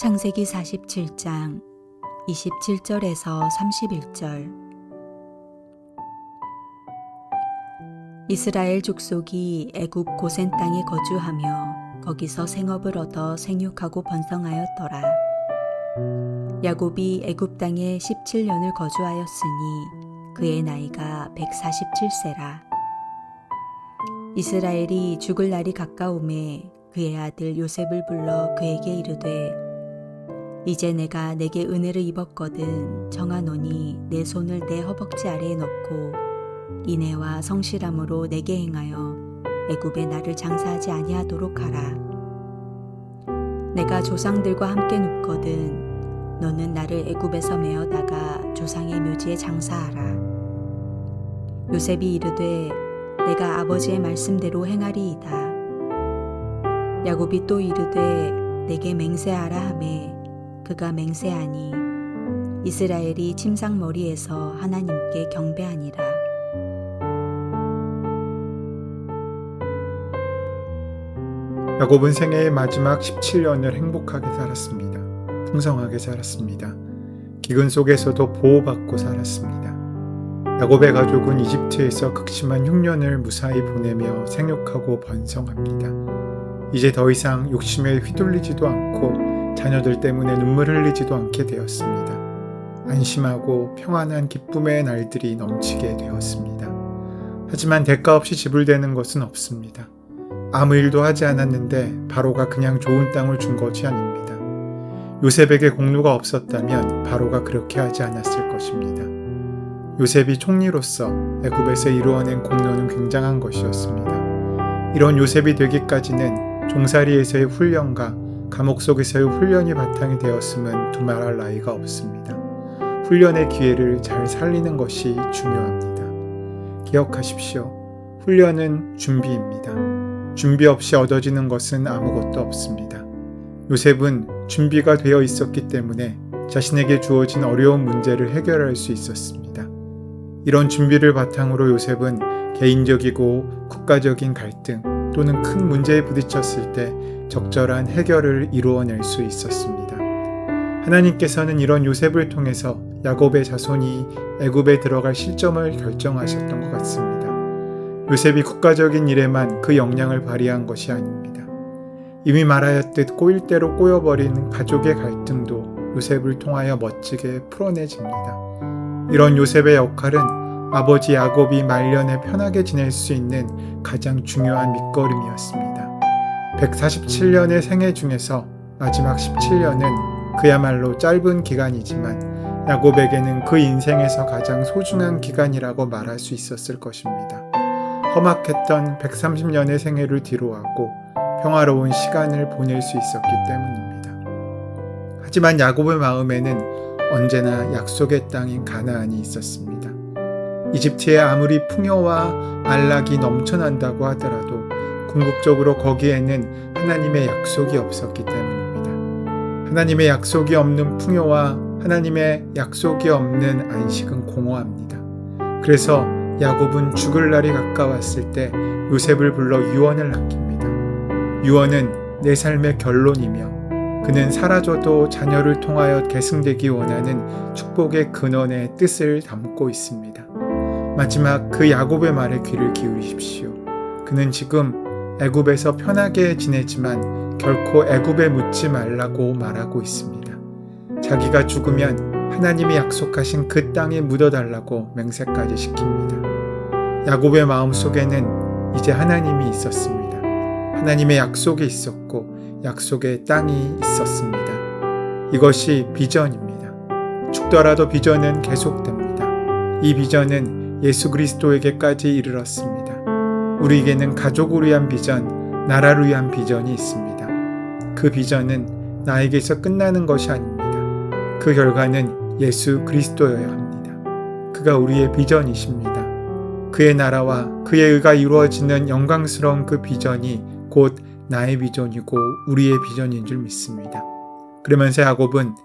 창세기 47장 27절에서 31절. 이스라엘 족속이 애굽 고센 땅에 거주하며 거기서 생업을 얻어 생육하고 번성하였더라. 야곱이 애굽 땅에 17년을 거주하였으니 그의 나이가 147세라. 이스라엘이 죽을 날이 가까움에 그의 아들 요셉을 불러 그에게 이르되, 이제 내가 내게 은혜를 입었거든 정하노니 내 손을 내 허벅지 아래에 넣고 인애와 성실함으로 내게 행하여 애굽에 나를 장사하지 아니하도록 하라. 내가 조상들과 함께 눕거든 너는 나를 애굽에서 메어다가 조상의 묘지에 장사하라. 요셉이 이르되, 내가 아버지의 말씀대로 행하리이다. 야곱이 또 이르되, 내게 맹세하라 하매 그가 맹세하니 이스라엘이 침상머리에서 하나님께 경배하니라. 야곱은 생애의 마지막 17년을 행복하게 살았습니다. 풍성하게 살았습니다. 기근 속에서도 보호받고 살았습니다. 야곱의 가족은 이집트에서 극심한 흉년을 무사히 보내며 생육하고 번성합니다. 이제 더 이상 욕심에 휘둘리지도 않고 자녀들 때문에 눈물 흘리지도 않게 되었습니다. 안심하고 평안한 기쁨의 날들이 넘치게 되었습니다. 하지만 대가 없이 지불되는 것은 없습니다. 아무 일도 하지 않았는데 바로가 그냥 좋은 땅을 준 것이 아닙니다. 요셉에게 공로가 없었다면 바로가 그렇게 하지 않았을 것입니다. 요셉이 총리로서 애굽에서 이루어낸 공로는 굉장한 것이었습니다. 이런 요셉이 되기까지는 종살이에서의 훈련과 감옥 속에서의 훈련이 바탕이 되었음은 두말할 나위가 없습니다. 훈련의 기회를 잘 살리는 것이 중요합니다. 기억하십시오. 훈련은 준비입니다. 준비 없이 얻어지는 것은 아무것도 없습니다. 요셉은 준비가 되어 있었기 때문에 자신에게 주어진 어려운 문제를 해결할 수 있었습니다. 이런 준비를 바탕으로 요셉은 개인적이고 국가적인 갈등 또는 큰 문제에 부딪혔을 때 적절한 해결을 이루어낼 수 있었습니다. 하나님께서는 이런 요셉을 통해서 야곱의 자손이 애굽에 들어갈 시점을 결정하셨던 것 같습니다. 요셉이 국가적인 일에만 그 역량을 발휘한 것이 아닙니다. 이미 말하였듯 꼬일 대로 꼬여버린 가족의 갈등도 요셉을 통하여 멋지게 풀어내집니다. 이런 요셉의 역할은 아버지 야곱이 말년에 편하게 지낼 수 있는 가장 중요한 밑거름이었습니다. 147년의 생애 중에서 마지막 17년은 그야말로 짧은 기간이지만 야곱에게는 그 인생에서 가장 소중한 기간이라고 말할 수 있었을 것입니다. 험악했던 130년의 생애를 뒤로하고 평화로운 시간을 보낼 수 있었기 때문입니다. 하지만 야곱의 마음에는 언제나 약속의 땅인 가나안이 있었습니다. 이집트에 아무리 풍요와 안락이 넘쳐난다고 하더라도 궁극적으로 거기에는 하나님의 약속이 없었기 때문입니다. 하나님의 약속이 없는 풍요와 하나님의 약속이 없는 안식은 공허합니다. 그래서 야곱은 죽을 날이 가까웠을 때 요셉을 불러 유언을 남깁니다. 유언은 내 삶의 결론이며 그는 사라져도 자녀를 통하여 계승되기 원하는 축복의 근원의 뜻을 담고 있습니다. 마지막 그 야곱의 말에 귀를 기울이십시오. 그는 지금 애굽에서 편하게 지내지만 결코 애굽에 묻지 말라고 말하고 있습니다. 자기가 죽으면 하나님이 약속하신 그 땅에 묻어달라고 맹세까지 시킵니다. 야곱의 마음속에는 이제 하나님이 있었습니다. 하나님의 약속이 있었고 약속의 땅이 있었습니다. 이것이 비전입니다. 죽더라도 비전은 계속됩니다. 이 비전은 예수 그리스도에게까지 이르렀습니다. 우리에게는 가족을 위한 비전, 나라를 위한 비전이 있습니다. 그 비전은 나에게서 끝나는 것이 아닙니다. 그 결과는 예수 그리스도여야 합니다. 그가 우리의 비전이십니다. 그의 나라와 그의 의가 이루어지는 영광스러운 그 비전이 곧 나의 비전이고 우리의 비전인 줄 믿습니다. 그러면서 야곱은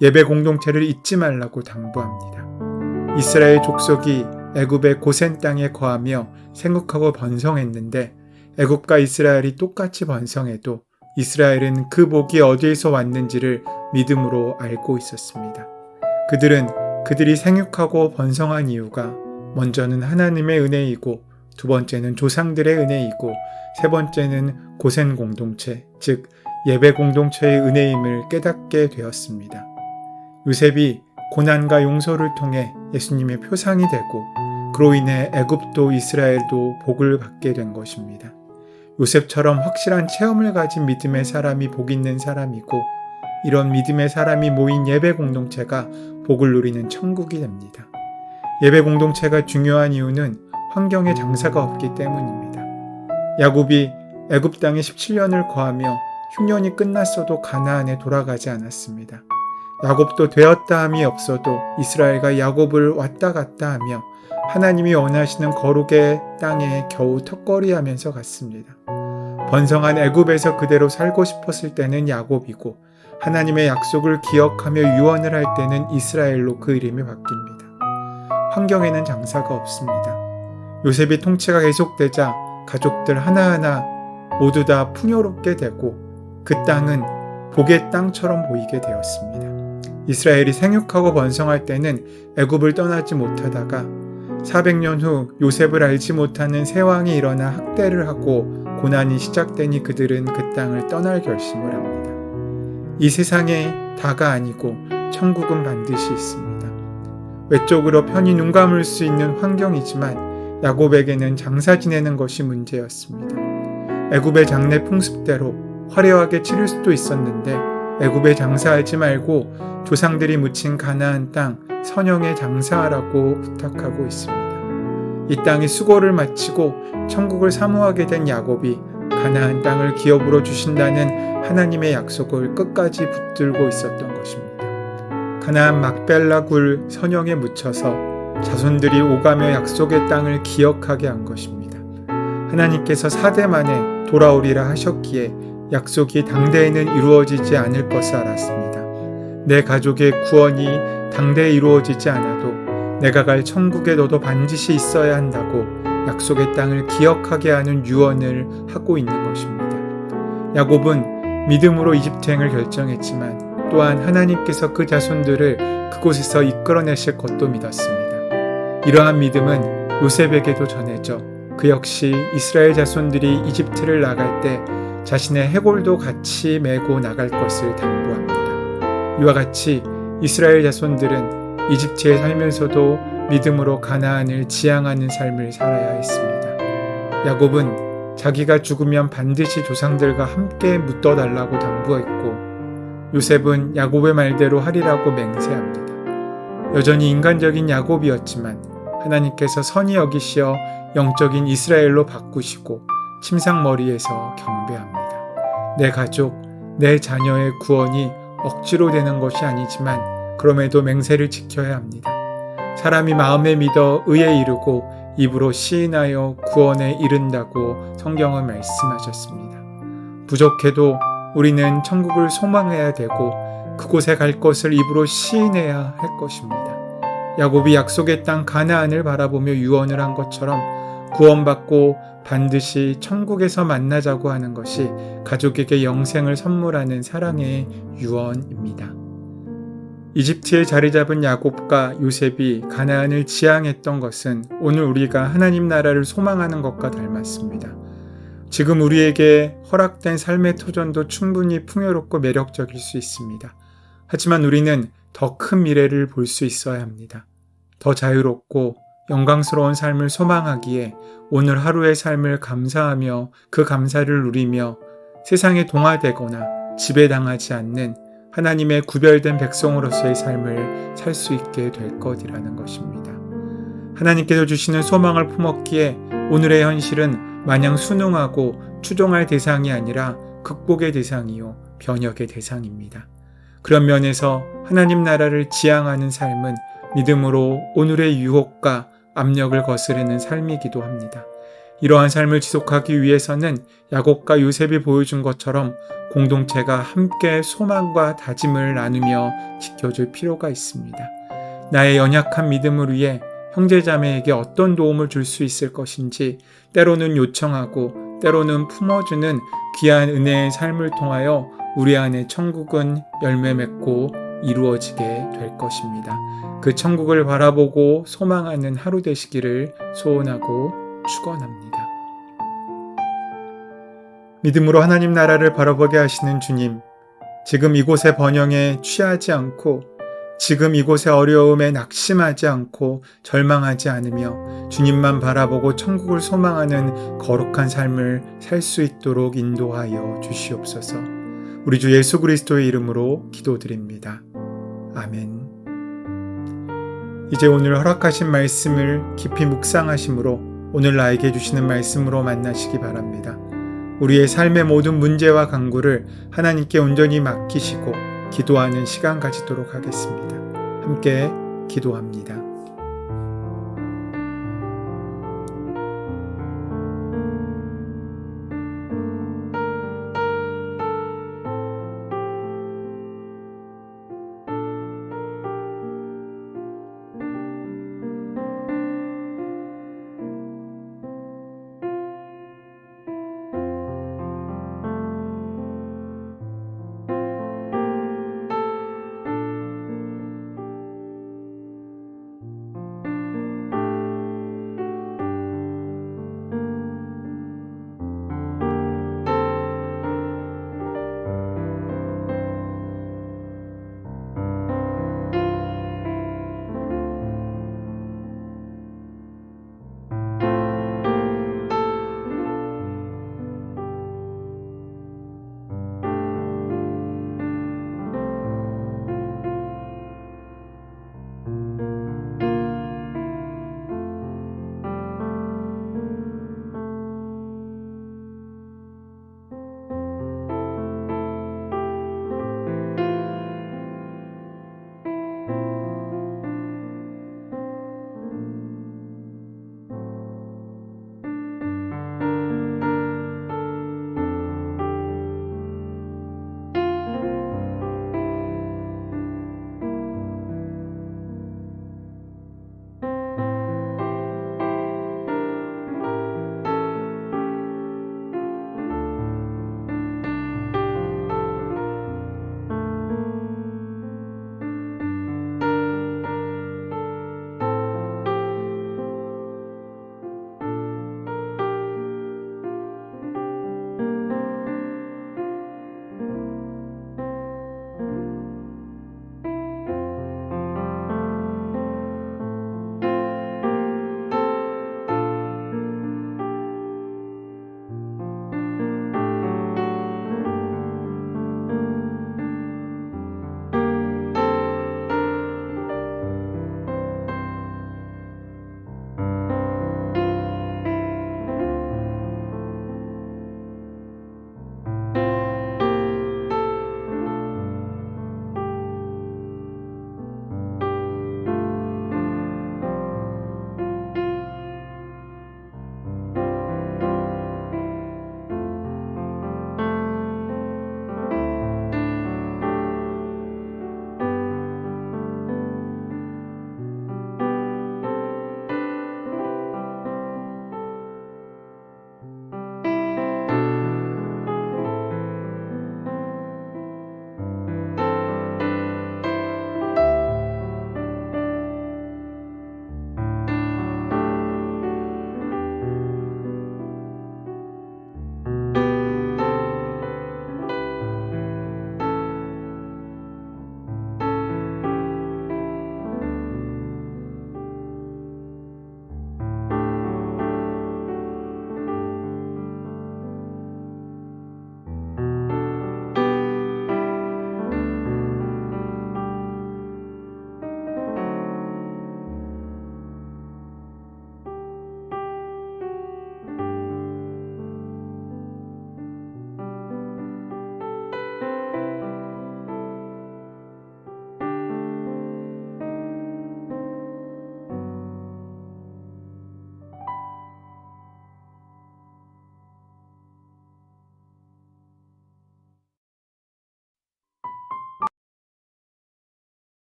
예배 공동체를 잊지 말라고 당부합니다. 이스라엘 족속이 애굽의 고센 땅에 거하며 생육하고 번성했는데 애굽과 이스라엘이 똑같이 번성해도 이스라엘은 그 복이 어디에서 왔는지를 믿음으로 알고 있었습니다. 그들은 그들이 생육하고 번성한 이유가 먼저는 하나님의 은혜이고 두 번째는 조상들의 은혜이고 세 번째는 고센 공동체, 즉 예배 공동체의 은혜임을 깨닫게 되었습니다. 요셉이 고난과 용서를 통해 예수님의 표상이 되고 그로 인해 애굽도 이스라엘도 복을 받게 된 것입니다. 요셉처럼 확실한 체험을 가진 믿음의 사람이 복 있는 사람이고 이런 믿음의 사람이 모인 예배 공동체가 복을 누리는 천국이 됩니다. 예배 공동체가 중요한 이유는 환경에 장사가 없기 때문입니다. 야곱이 애굽 땅에 17년을 거하며 흉년이 끝났어도 가나안에 돌아가지 않았습니다. 야곱도 되었다함이 없어도 이스라엘과 야곱을 왔다 갔다 하며 하나님이 원하시는 거룩의 땅에 겨우 턱걸이하면서 갔습니다. 번성한 애굽에서 그대로 살고 싶었을 때는 야곱이고 하나님의 약속을 기억하며 유언을 할 때는 이스라엘로 그 이름이 바뀝니다. 환경에는 장사가 없습니다. 요셉이 통치가 계속되자 가족들 하나하나 모두 다 풍요롭게 되고 그 땅은 복의 땅처럼 보이게 되었습니다. 이스라엘이 생육하고 번성할 때는 애굽을 떠나지 못하다가 400년 후 요셉을 알지 못하는 새 왕이 일어나 학대를 하고 고난이 시작되니 그들은 그 땅을 떠날 결심을 합니다. 이 세상에 다가 아니고 천국은 반드시 있습니다. 외적으로 편히 눈 감을 수 있는 환경이지만 야곱에게는 장사 지내는 것이 문제였습니다. 애굽의 장래 풍습대로 화려하게 치를 수도 있었는데 애굽에 장사하지 말고 조상들이 묻힌 가나안 땅 선영에 장사하라고 부탁하고 있습니다. 이 땅에 수고를 마치고 천국을 사모하게 된 야곱이 가나안 땅을 기업으로 주신다는 하나님의 약속을 끝까지 붙들고 있었던 것입니다. 가나안 막벨라 굴 선영에 묻혀서 자손들이 오가며 약속의 땅을 기억하게 한 것입니다. 하나님께서 4대 만에 돌아오리라 하셨기에 약속이 당대에는 이루어지지 않을 것을 알았습니다. 내 가족의 구원이 당대에 이루어지지 않아도 내가 갈 천국에 너도 반드시 있어야 한다고 약속의 땅을 기억하게 하는 유언을 하고 있는 것입니다. 야곱은 믿음으로 이집트행을 결정했지만 또한 하나님께서 그 자손들을 그곳에서 이끌어내실 것도 믿었습니다. 이러한 믿음은 요셉에게도 전해져 그 역시 이스라엘 자손들이 이집트를 나갈 때 자신의 해골도 같이 메고 나갈 것을 당부합니다. 이와 같이 이스라엘 자손들은 이집트에 살면서도 믿음으로 가나안을 지향하는 삶을 살아야 했습니다. 야곱은 자기가 죽으면 반드시 조상들과 함께 묻어달라고 당부했고 요셉은 야곱의 말대로 하리라고 맹세합니다. 여전히 인간적인 야곱이었지만 하나님께서 선히 여기시어 영적인 이스라엘로 바꾸시고 침상머리에서 경배합니다. 내 가족, 내 자녀의 구원이 억지로 되는 것이 아니지만 그럼에도 맹세를 지켜야 합니다. 사람이 마음에 믿어 의에 이르고 입으로 시인하여 구원에 이른다고 성경은 말씀하셨습니다. 부족해도 우리는 천국을 소망해야 되고 그곳에 갈 것을 입으로 시인해야 할 것입니다. 야곱이 약속의 땅 가나안을 바라보며 유언을 한 것처럼 구원받고 반드시 천국에서 만나자고 하는 것이 가족에게 영생을 선물하는 사랑의 유언입니다. 이집트에 자리 잡은 야곱과 요셉이 가나안을 지향했던 것은 오늘 우리가 하나님 나라를 소망하는 것과 닮았습니다. 지금 우리에게 허락된 삶의 터전도 충분히 풍요롭고 매력적일 수 있습니다. 하지만 우리는 더 큰 미래를 볼 수 있어야 합니다. 더 자유롭고 영광스러운 삶을 소망하기에 오늘 하루의 삶을 감사하며 그 감사를 누리며 세상에 동화되거나 지배당하지 않는 하나님의 구별된 백성으로서의 삶을 살 수 있게 될 것이라는 것입니다. 하나님께서 주시는 소망을 품었기에 오늘의 현실은 마냥 순응하고 추종할 대상이 아니라 극복의 대상이요 변혁의 대상입니다. 그런 면에서 하나님 나라를 지향하는 삶은 믿음으로 오늘의 유혹과 압력을 거스르는 삶이기도 합니다. 이러한 삶을 지속하기 위해서는 야곱과 요셉이 보여준 것처럼 공동체가 함께 소망과 다짐을 나누며 지켜줄 필요가 있습니다. 나의 연약한 믿음을 위해 형제자매에게 어떤 도움을 줄 수 있을 것인지 때로는 요청하고 때로는 품어주는 귀한 은혜의 삶을 통하여 우리 안에 천국은 열매 맺고 이루어지게 될 것입니다. 그 천국을 바라보고 소망하는 하루 되시기를 소원하고 축원합니다. 믿음으로 하나님 나라를 바라보게 하시는 주님, 지금 이곳의 번영에 취하지 않고 지금 이곳의 어려움에 낙심하지 않고 절망하지 않으며 주님만 바라보고 천국을 소망하는 거룩한 삶을 살 수 있도록 인도하여 주시옵소서. 우리 주 예수 그리스도의 이름으로 기도드립니다. 아멘. 이제 오늘 허락하신 말씀을 깊이 묵상하심으로 오늘 나에게 주시는 말씀으로 만나시기 바랍니다. 우리의 삶의 모든 문제와 간구를 하나님께 온전히 맡기시고 기도하는 시간 가지도록 하겠습니다. 함께 기도합니다.